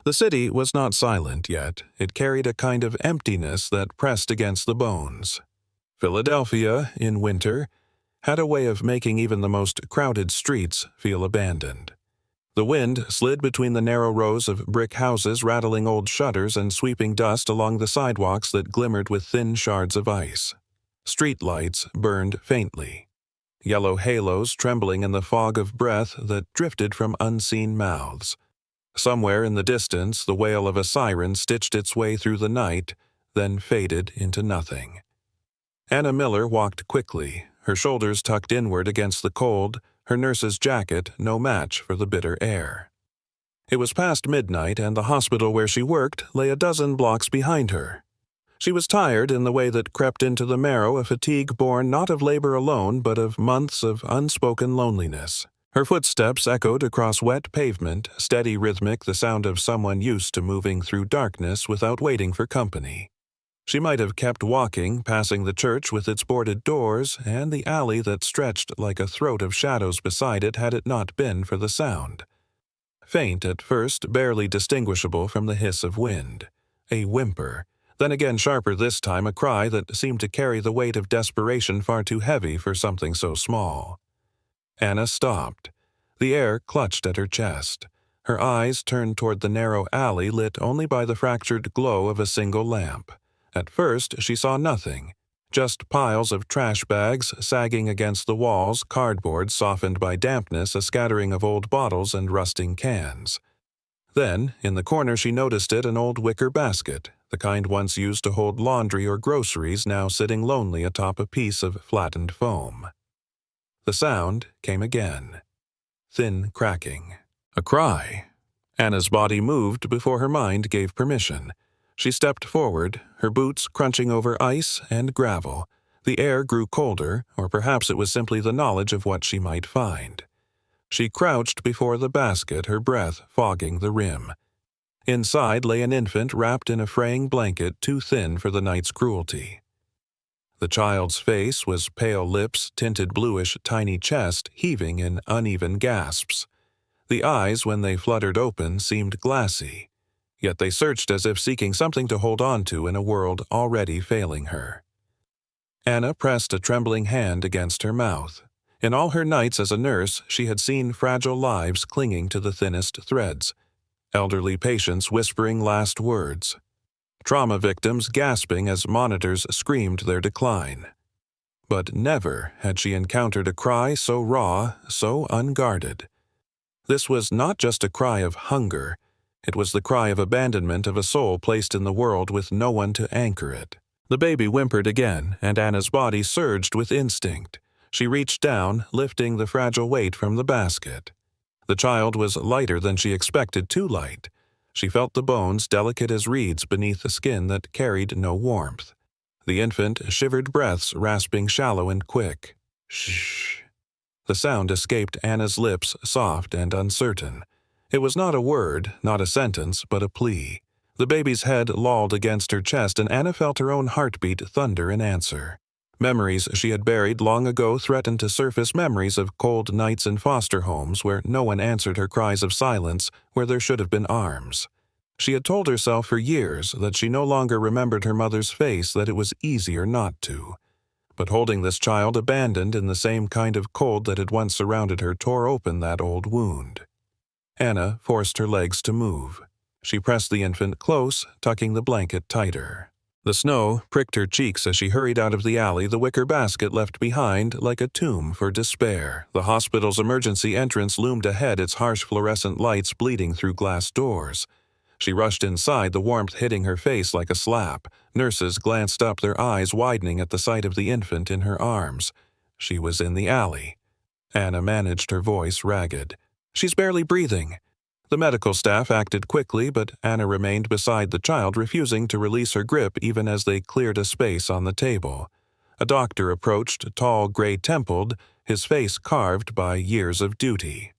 The city was not silent yet. It carried a kind of emptiness that pressed against the bones. Philadelphia, in winter, had a way of making even the most crowded streets feel abandoned. The wind slid between the narrow rows of brick houses, rattling old shutters and sweeping dust along the sidewalks that glimmered with thin shards of ice. Street lights burned faintly, yellow halos trembling in the fog of breath that drifted from unseen mouths. Somewhere in the distance, the wail of a siren stitched its way through the night, then faded into nothing. Anna Miller walked quickly, her shoulders tucked inward against the cold, her nurse's jacket no match for the bitter air. It was past midnight, and the hospital where she worked lay a dozen blocks behind her. She was tired in the way that crept into the marrow, a fatigue born not of labor alone, but of months of unspoken loneliness. Her footsteps echoed across wet pavement, steady, rhythmic, the sound of someone used to moving through darkness without waiting for company. She might have kept walking, passing the church with its boarded doors and the alley that stretched like a throat of shadows beside it had it not been for the sound. Faint at first, barely distinguishable from the hiss of wind. A whimper, then again sharper this time, a cry that seemed to carry the weight of desperation far too heavy for something so small. Anna stopped. The air clutched at her chest. Her eyes turned toward the narrow alley lit only by the fractured glow of a single lamp. At first, she saw nothing, just piles of trash bags sagging against the walls, cardboard softened by dampness, a scattering of old bottles and rusting cans. Then, in the corner she noticed an old wicker basket, the kind once used to hold laundry or groceries, now sitting lonely atop a piece of flattened foam. The sound came again. Thin cracking. A cry. Anna's body moved before her mind gave permission. She stepped forward, her boots crunching over ice and gravel. The air grew colder, or perhaps it was simply the knowledge of what she might find. She crouched before the basket, her breath fogging the rim. Inside lay an infant wrapped in a fraying blanket too thin for the night's cruelty. The child's face was pale lips, tinted bluish, tiny chest heaving in uneven gasps. The eyes, when they fluttered open, seemed glassy. Yet they searched as if seeking something to hold on to in a world already failing her. Anna pressed a trembling hand against her mouth. In all her nights as a nurse, she had seen fragile lives clinging to the thinnest threads, elderly patients whispering last words, trauma victims gasping as monitors screamed their decline. But never had she encountered a cry so raw, so unguarded. This was not just a cry of hunger. It was the cry of abandonment of a soul placed in the world with no one to anchor it. The baby whimpered again, and Anna's body surged with instinct. She reached down, lifting the fragile weight from the basket. The child was lighter than she expected, too light. She felt the bones delicate as reeds beneath the skin that carried no warmth. The infant shivered breaths rasping shallow and quick. Shh. The sound escaped Anna's lips, soft and uncertain. It was not a word, not a sentence, but a plea. The baby's head lolled against her chest, and Anna felt her own heartbeat thunder in answer. Memories she had buried long ago threatened to surface, memories of cold nights in foster homes where no one answered her cries of silence, where there should have been arms. She had told herself for years that she no longer remembered her mother's face, that it was easier not to. But holding this child abandoned in the same kind of cold that had once surrounded her tore open that old wound. Anna forced her legs to move. She pressed the infant close, tucking the blanket tighter. The snow pricked her cheeks as she hurried out of the alley, the wicker basket left behind like a tomb for despair. The hospital's emergency entrance loomed ahead, its harsh fluorescent lights bleeding through glass doors. She rushed inside, the warmth hitting her face like a slap. Nurses glanced up, their eyes widening at the sight of the infant in her arms. She was in the alley. Anna managed her voice ragged. "She's barely breathing." The medical staff acted quickly, but Anna remained beside the child, refusing to release her grip even as they cleared a space on the table. A doctor approached, tall, gray-templed, his face carved by years of duty.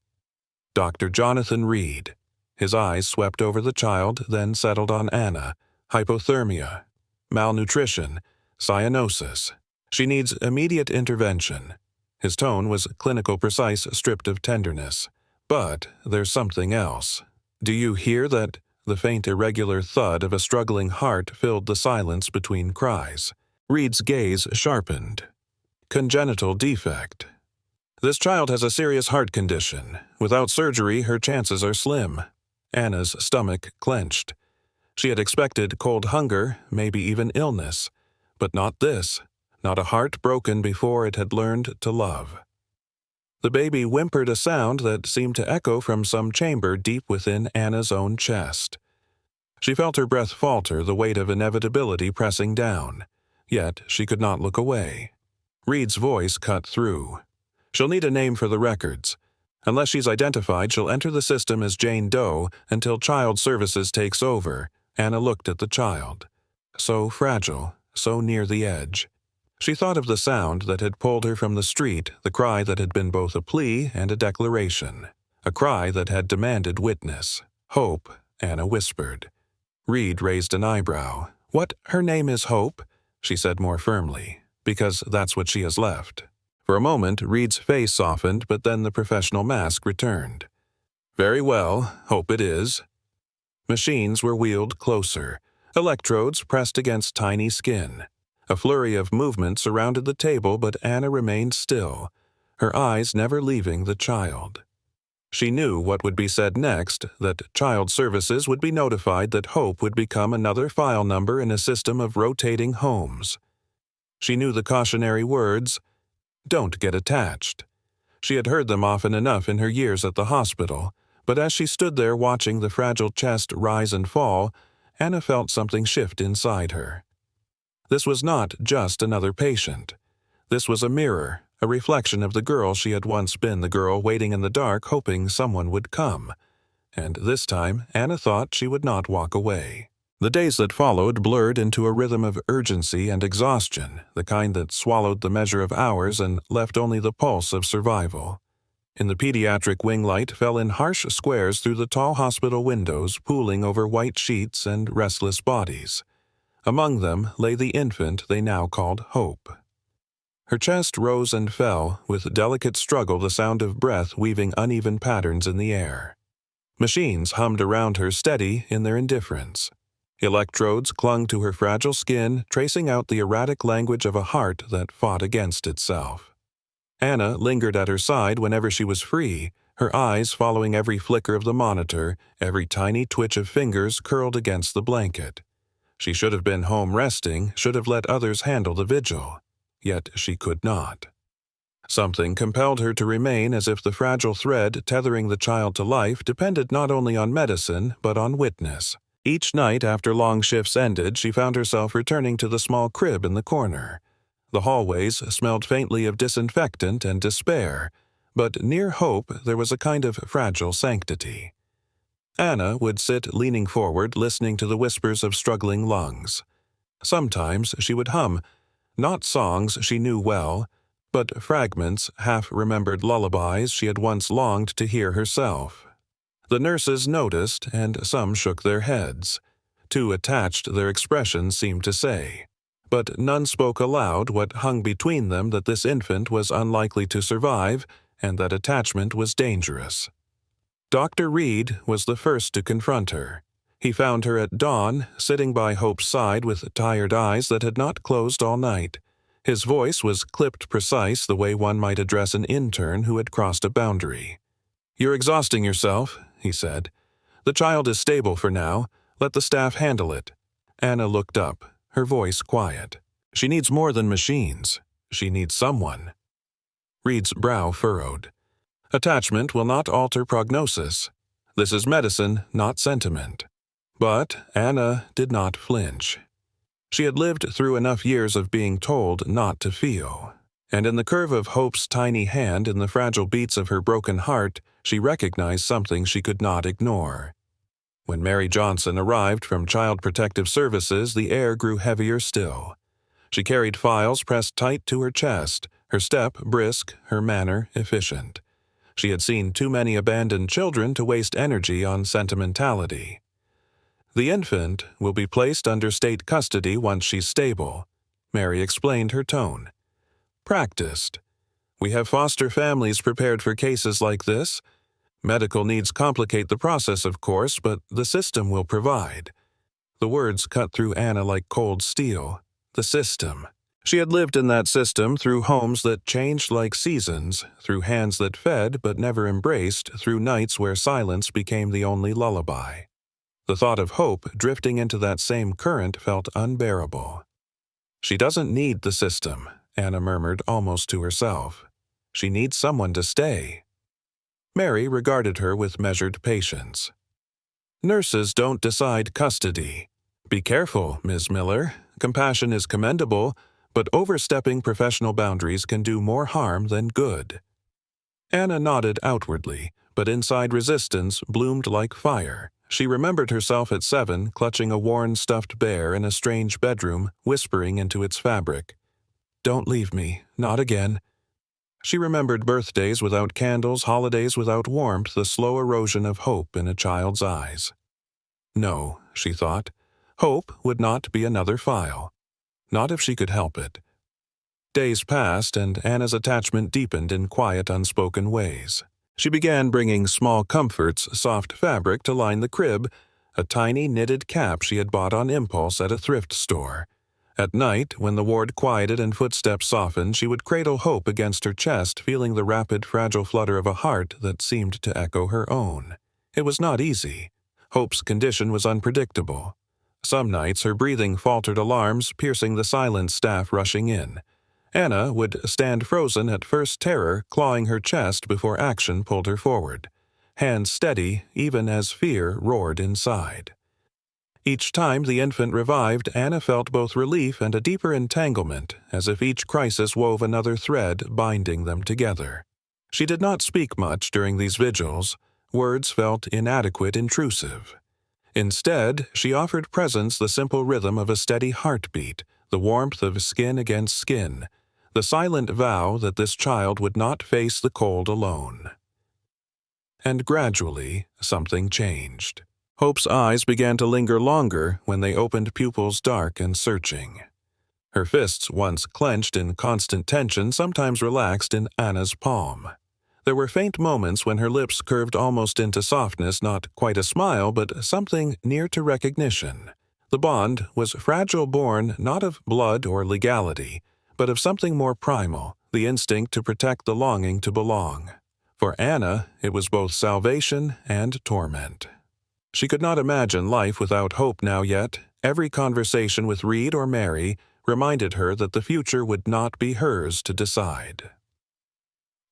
Dr. Jonathan Reed. His eyes swept over the child, then settled on Anna. Hypothermia, malnutrition, cyanosis. She needs immediate intervention. His tone was clinical, precise, stripped of tenderness. But there's something else. Do you hear that The faint irregular thud of a struggling heart filled the silence between cries. Reed's gaze sharpened. Congenital defect. This child has a serious heart condition. Without surgery, her chances are slim. Anna's stomach clenched. She had expected cold hunger, maybe even illness. But not this. Not a heart broken before it had learned to love. The baby whimpered a sound that seemed to echo from some chamber deep within Anna's own chest. She felt her breath falter, the weight of inevitability pressing down. Yet she could not look away. Reed's voice cut through. She'll need a name for the records. Unless she's identified, she'll enter the system as Jane Doe until Child Services takes over. Anna looked at the child. So fragile, so near the edge. She thought of the sound that had pulled her from the street, the cry that had been both a plea and a declaration. A cry that had demanded witness. Hope, Anna whispered. Reed raised an eyebrow. What, her name is Hope? She said more firmly. Because that's what she has left. For a moment, Reed's face softened, but then the professional mask returned. Very well, Hope it is. Machines were wheeled closer. Electrodes pressed against tiny skin. A flurry of movement surrounded the table, but Anna remained still, her eyes never leaving the child. She knew what would be said next, that Child Services would be notified that Hope would become another file number in a system of rotating homes. She knew the cautionary words, "Don't get attached." She had heard them often enough in her years at the hospital, but as she stood there watching the fragile chest rise and fall, Anna felt something shift inside her. This was not just another patient. This was a mirror, a reflection of the girl she had once been, the girl waiting in the dark hoping someone would come. And this time, Anna thought she would not walk away. The days that followed blurred into a rhythm of urgency and exhaustion, the kind that swallowed the measure of hours and left only the pulse of survival. In the pediatric wing light fell in harsh squares through the tall hospital windows, pooling over white sheets and restless bodies. Among them lay the infant they now called Hope. Her chest rose and fell, with delicate struggle the sound of breath weaving uneven patterns in the air. Machines hummed around her, steady in their indifference. Electrodes clung to her fragile skin, tracing out the erratic language of a heart that fought against itself. Anna lingered at her side whenever she was free, her eyes following every flicker of the monitor, every tiny twitch of fingers curled against the blanket. She should have been home resting, should have let others handle the vigil. Yet she could not. Something compelled her to remain, as if the fragile thread tethering the child to life depended not only on medicine, but on witness. Each night after long shifts ended, she found herself returning to the small crib in the corner. The hallways smelled faintly of disinfectant and despair, but near Hope there was a kind of fragile sanctity. Anna would sit leaning forward, listening to the whispers of struggling lungs. Sometimes she would hum, not songs she knew well, but fragments, half-remembered lullabies she had once longed to hear herself. The nurses noticed, and some shook their heads. Too attached, their expressions seemed to say. But none spoke aloud what hung between them, that this infant was unlikely to survive, and that attachment was dangerous. Dr. Reed was the first to confront her. He found her at dawn, sitting by Hope's side with tired eyes that had not closed all night. His voice was clipped precise, the way one might address an intern who had crossed a boundary. "You're exhausting yourself," he said. "The child is stable for now. Let the staff handle it." Anna looked up, her voice quiet. "She needs more than machines. She needs someone." Reed's brow furrowed. "Attachment will not alter prognosis. This is medicine, not sentiment." But Anna did not flinch. She had lived through enough years of being told not to feel, and in the curve of Hope's tiny hand, in the fragile beats of her broken heart, she recognized something she could not ignore. When Mary Johnson arrived from Child Protective Services, the air grew heavier still. She carried files pressed tight to her chest, her step brisk, her manner efficient. She had seen too many abandoned children to waste energy on sentimentality. "The infant will be placed under state custody once she's stable," Mary explained, her tone. "Practiced. We have foster families prepared for cases like this. Medical needs complicate the process, of course, but the system will provide. The words cut through Anna like cold steel. The system. She had lived in that system through homes that changed like seasons, through hands that fed but never embraced, through nights where silence became the only lullaby. The thought of hope drifting into that same current felt unbearable. She doesn't need the system, Anna murmured almost to herself. She needs someone to stay. Mary regarded her with measured patience. Nurses don't decide custody. Be careful, Ms. Miller. Compassion is commendable, but overstepping professional boundaries can do more harm than good. Anna nodded outwardly, but inside resistance bloomed like fire. She remembered herself at 7, clutching a worn stuffed bear in a strange bedroom, whispering into its fabric. "Don't leave me, not again." She remembered birthdays without candles, holidays without warmth, the slow erosion of hope in a child's eyes. No, she thought, hope would not be another file. Not if she could help it. Days passed, and Anna's attachment deepened in quiet, unspoken ways. She began bringing small comforts, soft fabric to line the crib, a tiny knitted cap she had bought on impulse at a thrift store. At night, when the ward quieted and footsteps softened, she would cradle hope against her chest, feeling the rapid, fragile flutter of a heart that seemed to echo her own. It was not easy. Hope's condition was unpredictable. Some nights her breathing faltered, alarms piercing the silent staff rushing in. Anna would stand frozen at first terror, clawing her chest before action pulled her forward, hands steady even as fear roared inside. Each time the infant revived, Anna felt both relief and a deeper entanglement, as if each crisis wove another thread binding them together. She did not speak much during these vigils. Words felt inadequate, intrusive. Instead, she offered presence, the simple rhythm of a steady heartbeat, the warmth of skin against skin, the silent vow that this child would not face the cold alone. And gradually, something changed. Hope's eyes began to linger longer when they opened, pupils dark and searching. Her fists, once clenched in constant tension, sometimes relaxed in Anna's palm. There were faint moments when her lips curved almost into softness, not quite a smile, but something near to recognition. The bond was fragile, born not of blood or legality, but of something more primal, the instinct to protect, the longing to belong. For Anna, it was both salvation and torment. She could not imagine life without hope now yet. Every conversation with Reed or Mary reminded her that the future would not be hers to decide.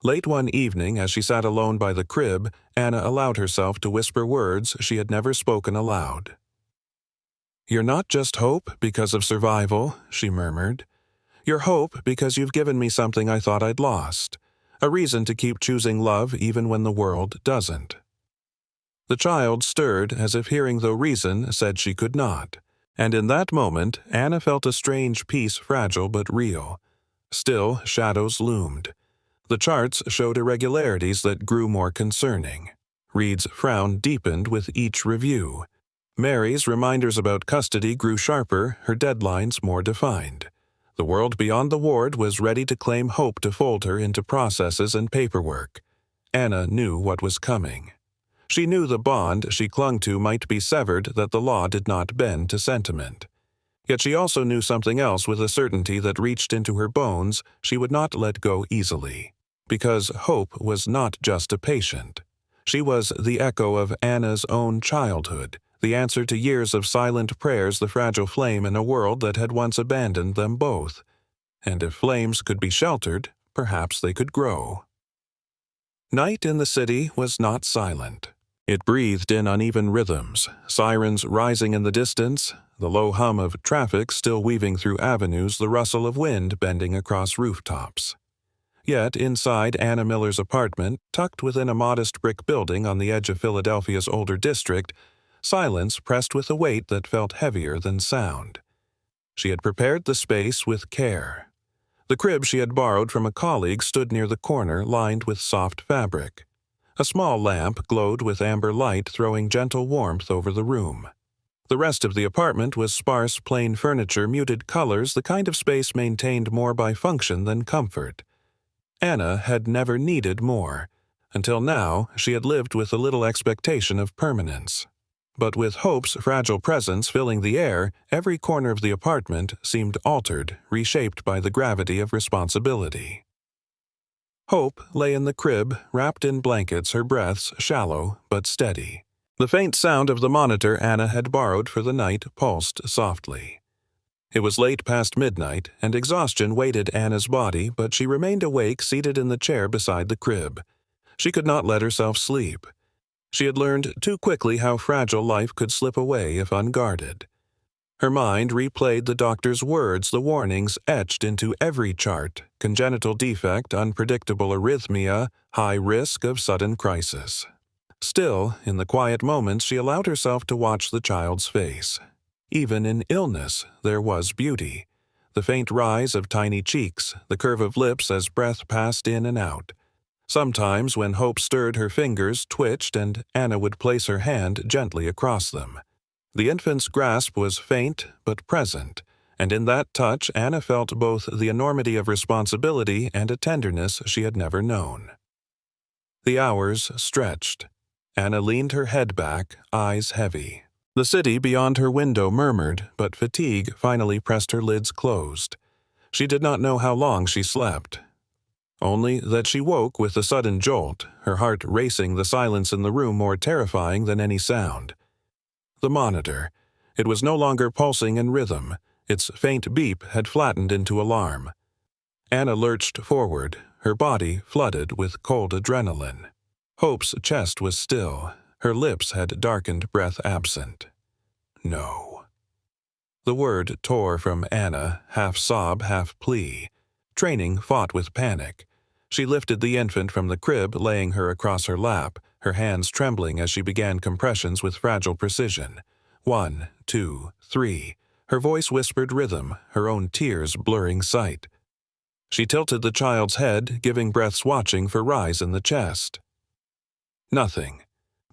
Late one evening, as she sat alone by the crib, Anna allowed herself to whisper words she had never spoken aloud. "You're not just hope because of survival," she murmured. "You're hope because you've given me something I thought I'd lost, a reason to keep choosing love even when the world doesn't." The child stirred as if hearing though reason said she could not, and in that moment Anna felt a strange peace, fragile but real. Still, shadows loomed. The charts showed irregularities that grew more concerning. Reed's frown deepened with each review. Mary's reminders about custody grew sharper, her deadlines more defined. The world beyond the ward was ready to claim hope, to fold her into processes and paperwork. Anna knew what was coming. She knew the bond she clung to might be severed, that the law did not bend to sentiment. Yet she also knew something else with a certainty that reached into her bones she would not let go easily. Because hope was not just a patient. She was the echo of Anna's own childhood, the answer to years of silent prayers, the fragile flame in a world that had once abandoned them both. And if flames could be sheltered, perhaps they could grow. Night in the city was not silent. It breathed in uneven rhythms, sirens rising in the distance, the low hum of traffic still weaving through avenues, the rustle of wind bending across rooftops. Yet inside Anna Miller's apartment, tucked within a modest brick building on the edge of Philadelphia's older district, silence pressed with a weight that felt heavier than sound. She had prepared the space with care. The crib she had borrowed from a colleague stood near the corner, lined with soft fabric. A small lamp glowed with amber light, throwing gentle warmth over the room. The rest of the apartment was sparse, plain furniture, muted colors, the kind of space maintained more by function than comfort. Anna had never needed more. Until now, she had lived with a little expectation of permanence. But with Hope's fragile presence filling the air, every corner of the apartment seemed altered, reshaped by the gravity of responsibility. Hope lay in the crib, wrapped in blankets, her breaths shallow but steady. The faint sound of the monitor Anna had borrowed for the night pulsed softly. It was late past midnight, and exhaustion weighted Anna's body, but she remained awake, seated in the chair beside the crib. She could not let herself sleep. She had learned too quickly how fragile life could slip away if unguarded. Her mind replayed the doctor's words, the warnings etched into every chart: congenital defect, unpredictable arrhythmia, high risk of sudden crisis. Still, in the quiet moments, she allowed herself to watch the child's face. Even in illness, there was beauty. The faint rise of tiny cheeks, the curve of lips as breath passed in and out. Sometimes, when Hope stirred, her fingers twitched and Anna would place her hand gently across them. The infant's grasp was faint but present, and in that touch Anna felt both the enormity of responsibility and a tenderness she had never known. The hours stretched. Anna leaned her head back, eyes heavy. The city beyond her window murmured, but fatigue finally pressed her lids closed. She did not know how long she slept. Only that she woke with a sudden jolt, her heart racing, the silence in the room more terrifying than any sound. The monitor. It was no longer pulsing in rhythm. Its faint beep had flattened into alarm. Anna lurched forward, her body flooded with cold adrenaline. Hope's chest was still. Her lips had darkened, breath absent. No. The word tore from Anna, half sob, half plea. Training fought with panic. She lifted the infant from the crib, laying her across her lap, her hands trembling as she began compressions with fragile precision. 1, 2, 3. Her voice whispered rhythm, her own tears blurring sight. She tilted the child's head, giving breaths watching for rise in the chest. Nothing.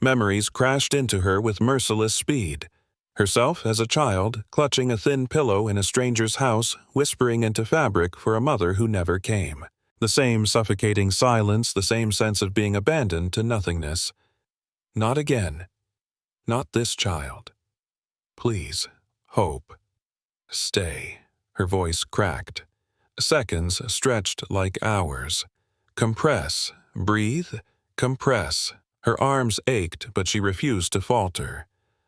Memories crashed into her with merciless speed. Herself as a child, clutching a thin pillow in a stranger's house, whispering into fabric for a mother who never came. The same suffocating silence, the same sense of being abandoned to nothingness. Not again. Not this child. Please, Hope. Stay. Her voice cracked. Seconds stretched like hours. Compress. Breathe. Compress. Her arms ached, but she refused to falter.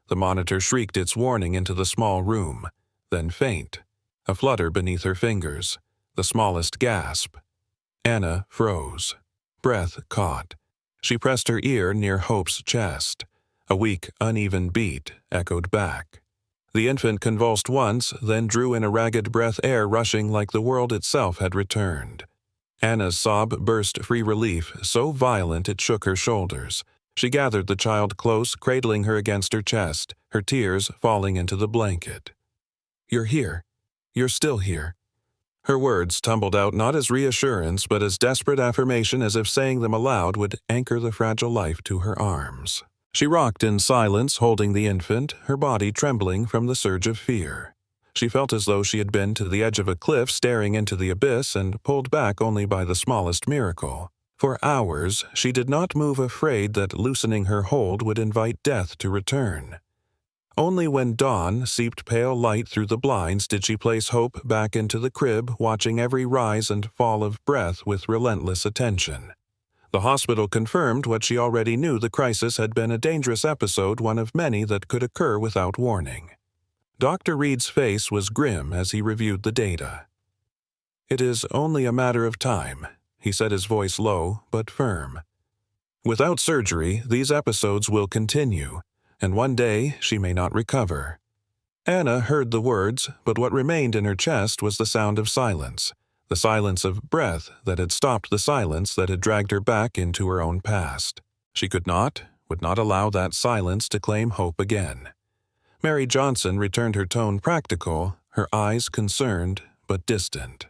The monitor shrieked its warning into the small room. Then faint. A flutter beneath her fingers. The smallest gasp. Anna froze. Breath caught. She pressed her ear near Hope's chest. A weak, uneven beat echoed back. The infant convulsed once, then drew in a ragged breath, air rushing like the world itself had returned. Anna's sob burst free relief, so violent it shook her shoulders. She gathered the child close, cradling her against her chest, her tears falling into the blanket. "You're here. You're still here." Her words tumbled out not as reassurance, but as desperate affirmation, as if saying them aloud would anchor the fragile life to her arms. She rocked in silence, holding the infant, her body trembling from the surge of fear. She felt as though she had been to the edge of a cliff, staring into the abyss, and pulled back only by the smallest miracle. For hours, she did not move, afraid that loosening her hold would invite death to return. Only when dawn seeped pale light through the blinds did she place Hope back into the crib, watching every rise and fall of breath with relentless attention. The hospital confirmed what she already knew: the crisis had been a dangerous episode, one of many that could occur without warning. Dr. Reed's face was grim as he reviewed the data. "It is only a matter of time," he said, his voice low but firm. "Without surgery, these episodes will continue, and one day she may not recover." Anna heard the words, but what remained in her chest was the sound of silence, the silence of breath that had stopped the silence that had dragged her back into her own past. She would not allow that silence to claim Hope again. Mary Johnson returned her tone practical, her eyes concerned but distant.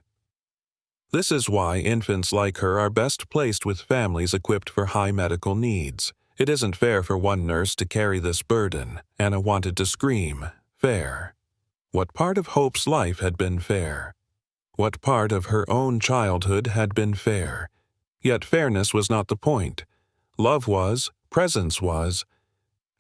"This is why infants like her are best placed with families equipped for high medical needs. It isn't fair for one nurse to carry this burden." Anna wanted to scream. Fair. What part of Hope's life had been fair? What part of her own childhood had been fair? Yet fairness was not the point. Love was, presence was.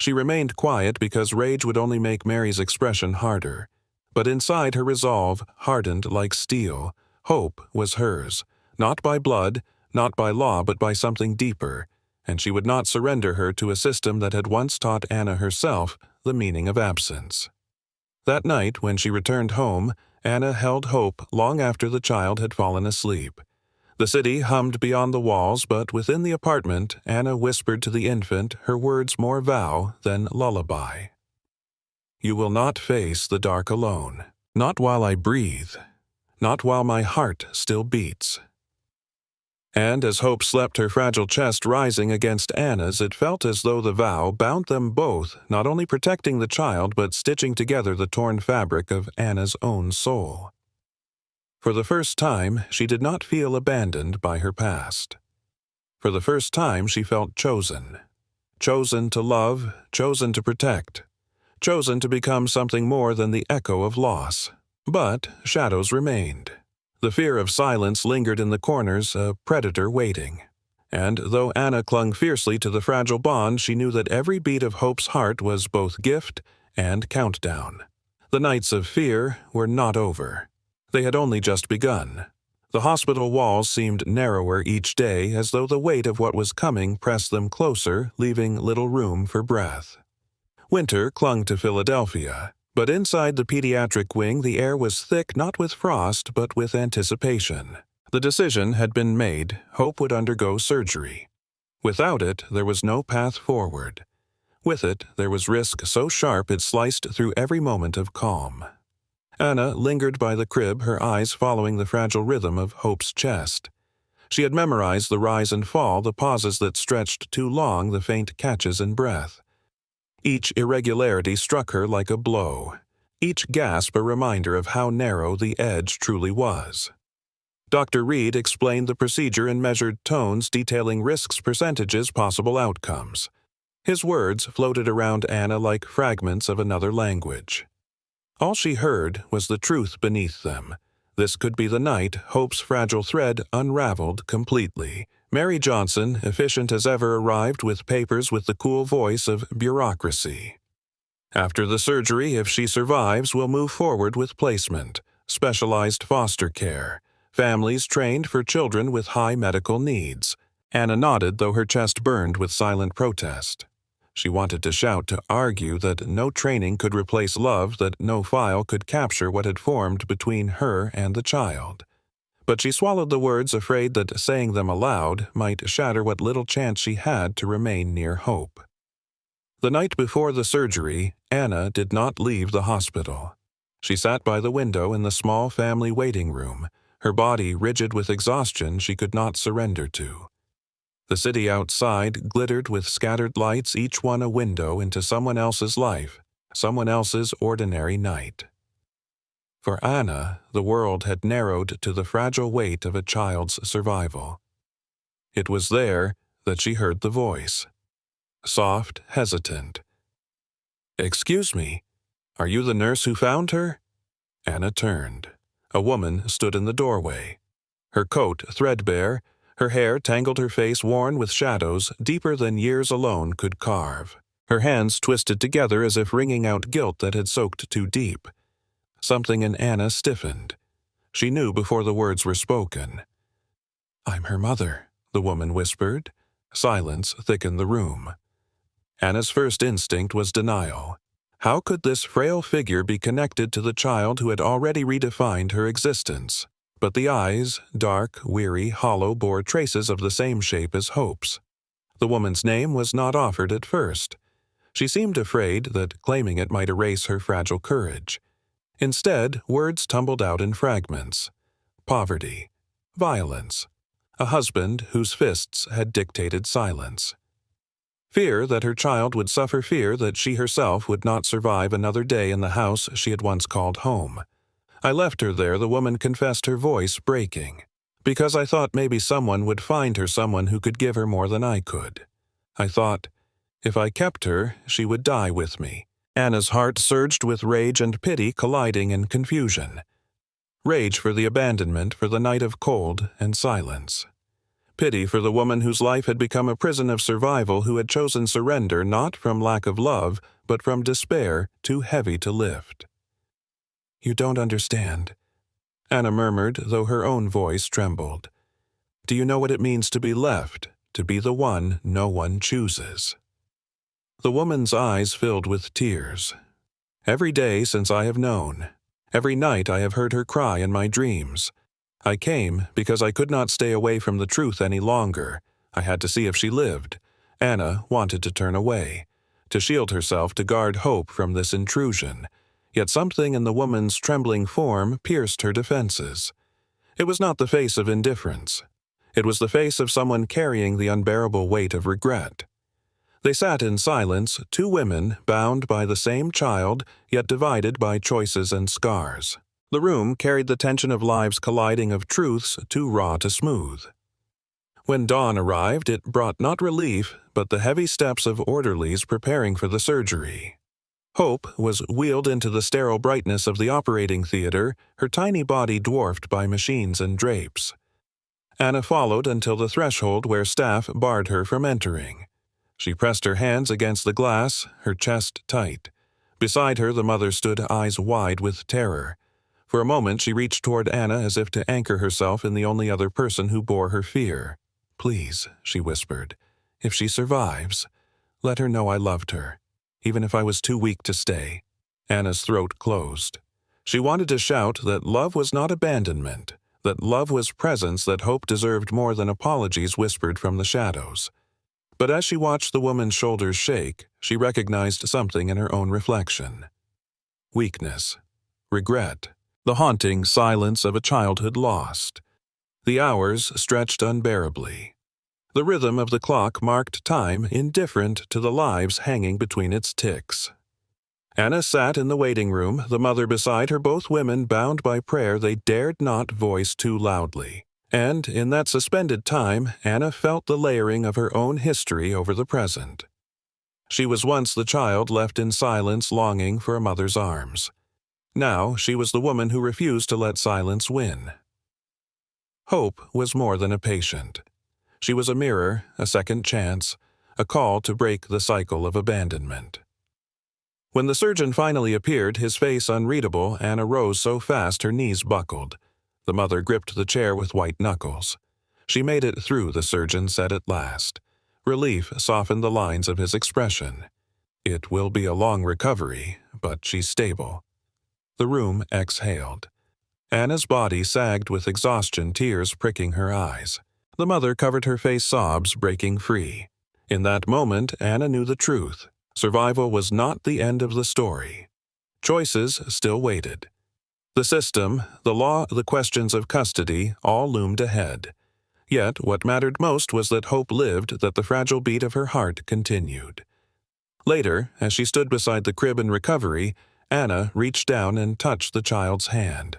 She remained quiet because rage would only make Mary's expression harder. But inside her resolve, hardened like steel, hope was hers, not by blood, not by law, but by something deeper, and she would not surrender her to a system that had once taught Anna herself the meaning of absence. That night, when she returned home, Anna held hope long after the child had fallen asleep. The city hummed beyond the walls, but within the apartment, Anna whispered to the infant her words more vow than lullaby. You will not face the dark alone, not while I breathe, not while my heart still beats. And as hope slept her fragile chest rising against Anna's, it felt as though the vow bound them both, not only protecting the child but stitching together the torn fabric of Anna's own soul. For the first time, she did not feel abandoned by her past. For the first time, she felt chosen. Chosen to love, chosen to protect, chosen to become something more than the echo of loss. But shadows remained. The fear of silence lingered in the corners, a predator waiting. And though Anna clung fiercely to the fragile bond, she knew that every beat of Hope's heart was both gift and countdown. The nights of fear were not over. They had only just begun. The hospital walls seemed narrower each day, as though the weight of what was coming pressed them closer, leaving little room for breath. Winter clung to Philadelphia, but inside the pediatric wing the air was thick not with frost but with anticipation. The decision had been made. Hope would undergo surgery. Without it, there was no path forward. With it, there was risk so sharp it sliced through every moment of calm. Anna lingered by the crib, her eyes following the fragile rhythm of Hope's chest. She had memorized the rise and fall, the pauses that stretched too long, the faint catches in breath. Each irregularity struck her like a blow, each gasp a reminder of how narrow the edge truly was. Dr. Reed explained the procedure in measured tones, detailing risks, percentages, possible outcomes. His words floated around Anna like fragments of another language. All she heard was the truth beneath them. This could be the night Hope's fragile thread unraveled completely. Mary Johnson, efficient as ever, arrived with papers with the cool voice of bureaucracy. After the surgery, if she survives, we'll move forward with placement, specialized foster care, families trained for children with high medical needs. Anna nodded, though her chest burned with silent protest. She wanted to shout, to argue that no training could replace love, that no file could capture what had formed between her and the child. But she swallowed the words, afraid that saying them aloud might shatter what little chance she had to remain near Hope. The night before the surgery, Anna did not leave the hospital. She sat by the window in the small family waiting room, her body rigid with exhaustion she could not surrender to. The city outside glittered with scattered lights, each one a window into someone else's life, someone else's ordinary night. For Anna, the world had narrowed to the fragile weight of a child's survival. It was there that she heard the voice. Soft, hesitant. "Excuse me, are you the nurse who found her?" Anna turned. A woman stood in the doorway. Her coat threadbare, her hair tangled, her face worn with shadows deeper than years alone could carve. Her hands twisted together as if wringing out guilt that had soaked too deep. Something in Anna stiffened. She knew before the words were spoken. "I'm her mother," the woman whispered. Silence thickened the room. Anna's first instinct was denial. How could this frail figure be connected to the child who had already redefined her existence? But the eyes, dark, weary, hollow, bore traces of the same shape as Hope's. The woman's name was not offered at first. She seemed afraid that claiming it might erase her fragile courage. Instead, words tumbled out in fragments. Poverty, violence, a husband whose fists had dictated silence. Fear that her child would suffer, fear that she herself would not survive another day in the house she had once called home. "I left her there," the woman confessed, her voice breaking, "because I thought maybe someone would find her, someone who could give her more than I could. I thought, if I kept her, she would die with me." Anna's heart surged with rage and pity colliding in confusion. Rage for the abandonment, for the night of cold and silence. Pity for the woman whose life had become a prison of survival, who had chosen surrender not from lack of love, but from despair too heavy to lift. "You don't understand," Anna murmured, though her own voice trembled. "Do you know what it means to be left, to be the one no one chooses?" The woman's eyes filled with tears. "Every day since I have known, every night I have heard her cry in my dreams. I came because I could not stay away from the truth any longer. I had to see if she lived." Anna wanted to turn away, to shield herself, to guard hope from this intrusion. Yet something in the woman's trembling form pierced her defenses. It was not the face of indifference. It was the face of someone carrying the unbearable weight of regret. They sat in silence, two women bound by the same child, yet divided by choices and scars. The room carried the tension of lives colliding, of truths too raw to smooth. When dawn arrived, it brought not relief, but the heavy steps of orderlies preparing for the surgery. Hope was wheeled into the sterile brightness of the operating theater, her tiny body dwarfed by machines and drapes. Anna followed until the threshold where staff barred her from entering. She pressed her hands against the glass, her chest tight. Beside her, the mother stood, eyes wide with terror. For a moment, she reached toward Anna as if to anchor herself in the only other person who bore her fear. "Please," she whispered, "if she survives, let her know I loved her, even if I was too weak to stay." Anna's throat closed. She wanted to shout that love was not abandonment, that love was presence, that hope deserved more than apologies whispered from the shadows. But as she watched the woman's shoulders shake, she recognized something in her own reflection. Weakness, regret, the haunting silence of a childhood lost. The hours stretched unbearably. The rhythm of the clock marked time, indifferent to the lives hanging between its ticks. Anna sat in the waiting room, the mother beside her, both women bound by prayer they dared not voice too loudly. And in that suspended time, Anna felt the layering of her own history over the present. She was once the child left in silence, longing for a mother's arms. Now she was the woman who refused to let silence win. Hope was more than a patient. She was a mirror, a second chance, a call to break the cycle of abandonment. When the surgeon finally appeared, his face unreadable, Anna rose so fast her knees buckled. The mother gripped the chair with white knuckles. "She made it through," the surgeon said at last. Relief softened the lines of his expression. "It will be a long recovery, but she's stable." The room exhaled. Anna's body sagged with exhaustion, tears pricking her eyes. The mother covered her face, sobs breaking free. In that moment, Anna knew the truth. Survival was not the end of the story. Choices still waited. The system, the law, the questions of custody, all loomed ahead. Yet what mattered most was that hope lived, that the fragile beat of her heart continued. Later, as she stood beside the crib in recovery, Anna reached down and touched the child's hand.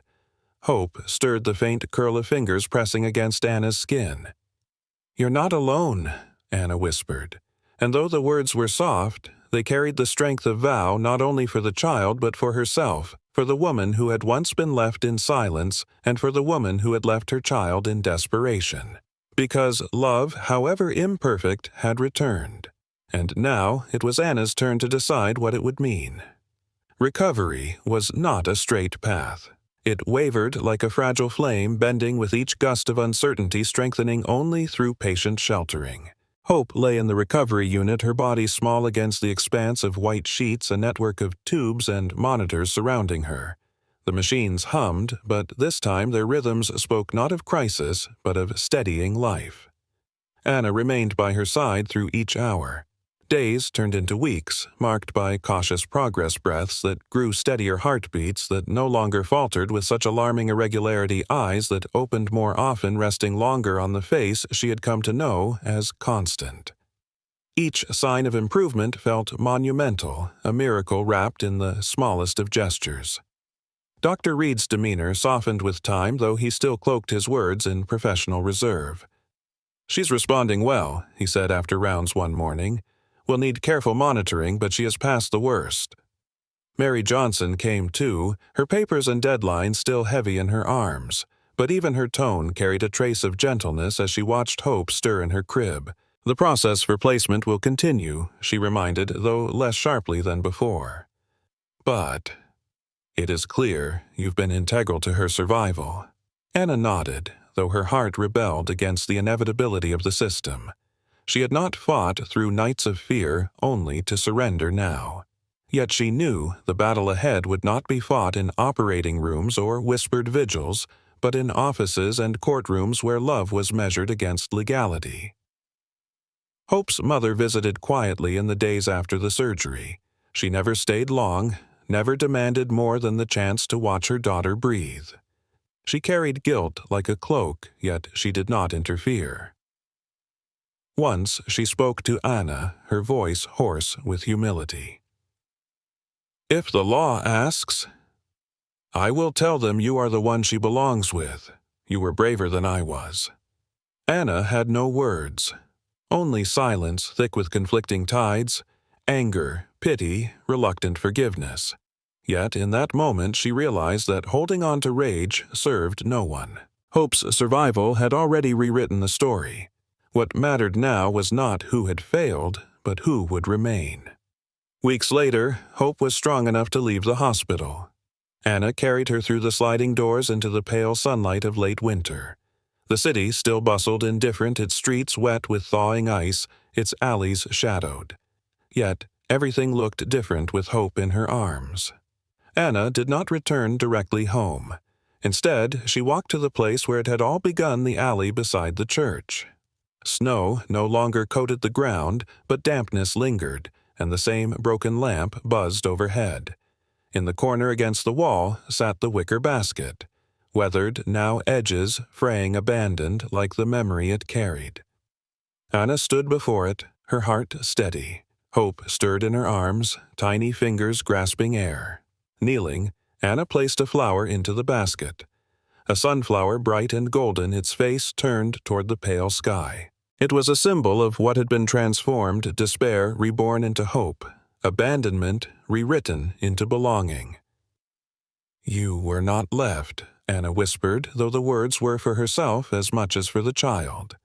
Hope stirred the faint curl of fingers pressing against Anna's skin. "You're not alone," Anna whispered. And though the words were soft, they carried the strength of vow not only for the child but for herself, for the woman who had once been left in silence, and for the woman who had left her child in desperation. Because love, however imperfect, had returned. And now it was Anna's turn to decide what it would mean. Recovery was not a straight path. It wavered like a fragile flame, bending with each gust of uncertainty, strengthening only through patient sheltering. Hope lay in the recovery unit, her body small against the expanse of white sheets, a network of tubes and monitors surrounding her. The machines hummed, but this time their rhythms spoke not of crisis, but of steadying life. Anna remained by her side through each hour. Days turned into weeks, marked by cautious progress breaths that grew steadier, heartbeats that no longer faltered with such alarming irregularity, eyes that opened more often, resting longer on the face she had come to know as constant. Each sign of improvement felt monumental, a miracle wrapped in the smallest of gestures. Dr. Reed's demeanor softened with time, though he still cloaked his words in professional reserve. "She's responding well," he said after rounds one morning. "We'll need careful monitoring, but she has passed the worst." Mary Johnson came too, her papers and deadlines still heavy in her arms, but even her tone carried a trace of gentleness as she watched Hope stir in her crib. "The process for placement will continue," she reminded, though less sharply than before. "But it is clear you've been integral to her survival." Anna nodded, though her heart rebelled against the inevitability of the system. She had not fought through nights of fear only to surrender now. Yet she knew the battle ahead would not be fought in operating rooms or whispered vigils, but in offices and courtrooms where love was measured against legality. Hope's mother visited quietly in the days after the surgery. She never stayed long, never demanded more than the chance to watch her daughter breathe. She carried guilt like a cloak, yet she did not interfere. Once she spoke to Anna, her voice hoarse with humility. "If the law asks, I will tell them you are the one she belongs with. You were braver than I was." Anna had no words, only silence thick with conflicting tides, anger, pity, reluctant forgiveness. Yet in that moment she realized that holding on to rage served no one. Hope's survival had already rewritten the story. What mattered now was not who had failed, but who would remain. Weeks later, Hope was strong enough to leave the hospital. Anna carried her through the sliding doors into the pale sunlight of late winter. The city still bustled indifferent, its streets wet with thawing ice, its alleys shadowed. Yet everything looked different with Hope in her arms. Anna did not return directly home. Instead, she walked to the place where it had all begun, the alley beside the church. Snow no longer coated the ground, but dampness lingered, and the same broken lamp buzzed overhead. In the corner against the wall sat the wicker basket, weathered, now edges fraying, abandoned like the memory it carried. Anna stood before it, her heart steady. Hope stirred in her arms, tiny fingers grasping air. Kneeling, Anna placed a flower into the basket. A sunflower bright and golden, its face turned toward the pale sky. It was a symbol of what had been transformed, despair reborn into hope, abandonment rewritten into belonging. "You were not left," Anna whispered, though the words were for herself as much as for the child.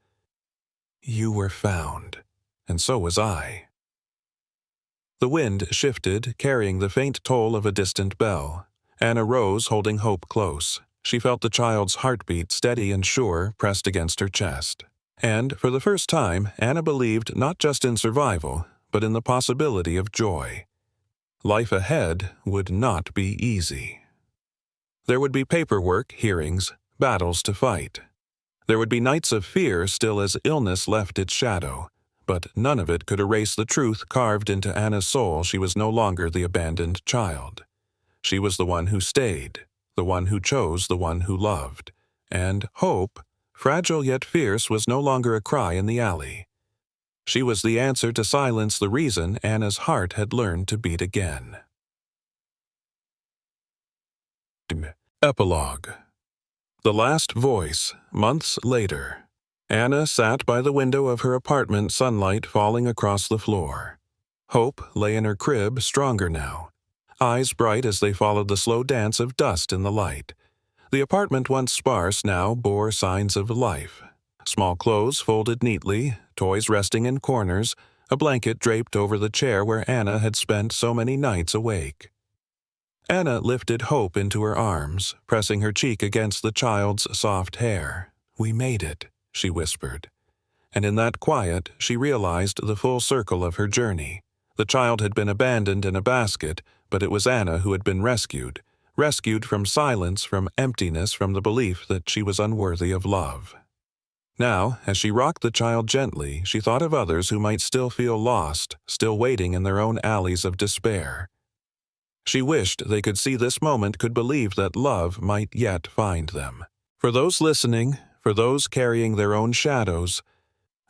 "You were found, and so was I." The wind shifted, carrying the faint toll of a distant bell. Anna rose, holding Hope close. She felt the child's heartbeat, steady and sure, pressed against her chest. And, for the first time, Anna believed not just in survival, but in the possibility of joy. Life ahead would not be easy. There would be paperwork, hearings, battles to fight. There would be nights of fear still as illness left its shadow, but none of it could erase the truth carved into Anna's soul: she was no longer the abandoned child. She was the one who stayed, the one who chose, the one who loved. And hope, fragile yet fierce, was no longer a cry in the alley. She was the answer to silence, the reason Anna's heart had learned to beat again. Epilogue. The last voice, months later. Anna sat by the window of her apartment, sunlight falling across the floor. Hope lay in her crib, stronger now, eyes bright as they followed the slow dance of dust in the light. The apartment, once sparse, now bore signs of life. Small clothes folded neatly, toys resting in corners, a blanket draped over the chair where Anna had spent so many nights awake. Anna lifted Hope into her arms, pressing her cheek against the child's soft hair. "We made it," she whispered. And in that quiet, she realized the full circle of her journey. The child had been abandoned in a basket, but it was Anna who had been rescued from silence, from emptiness, from the belief that she was unworthy of love. Now, as she rocked the child gently, she thought of others who might still feel lost, still waiting in their own alleys of despair. She wished they could see this moment, could believe that love might yet find them. For those listening, for those carrying their own shadows,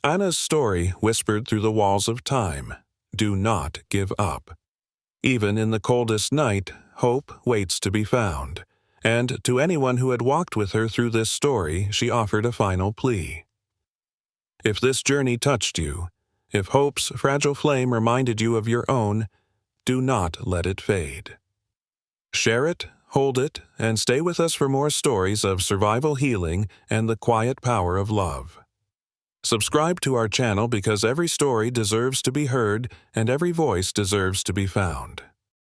Anna's story whispered through the walls of time: do not give up. Even in the coldest night, hope waits to be found. And to anyone who had walked with her through this story, she offered a final plea. If this journey touched you, if hope's fragile flame reminded you of your own, do not let it fade. Share it, Hold it and stay with us for more stories of survival healing and the quiet power of love. Subscribe to our channel because every story deserves to be heard and every voice deserves to be found.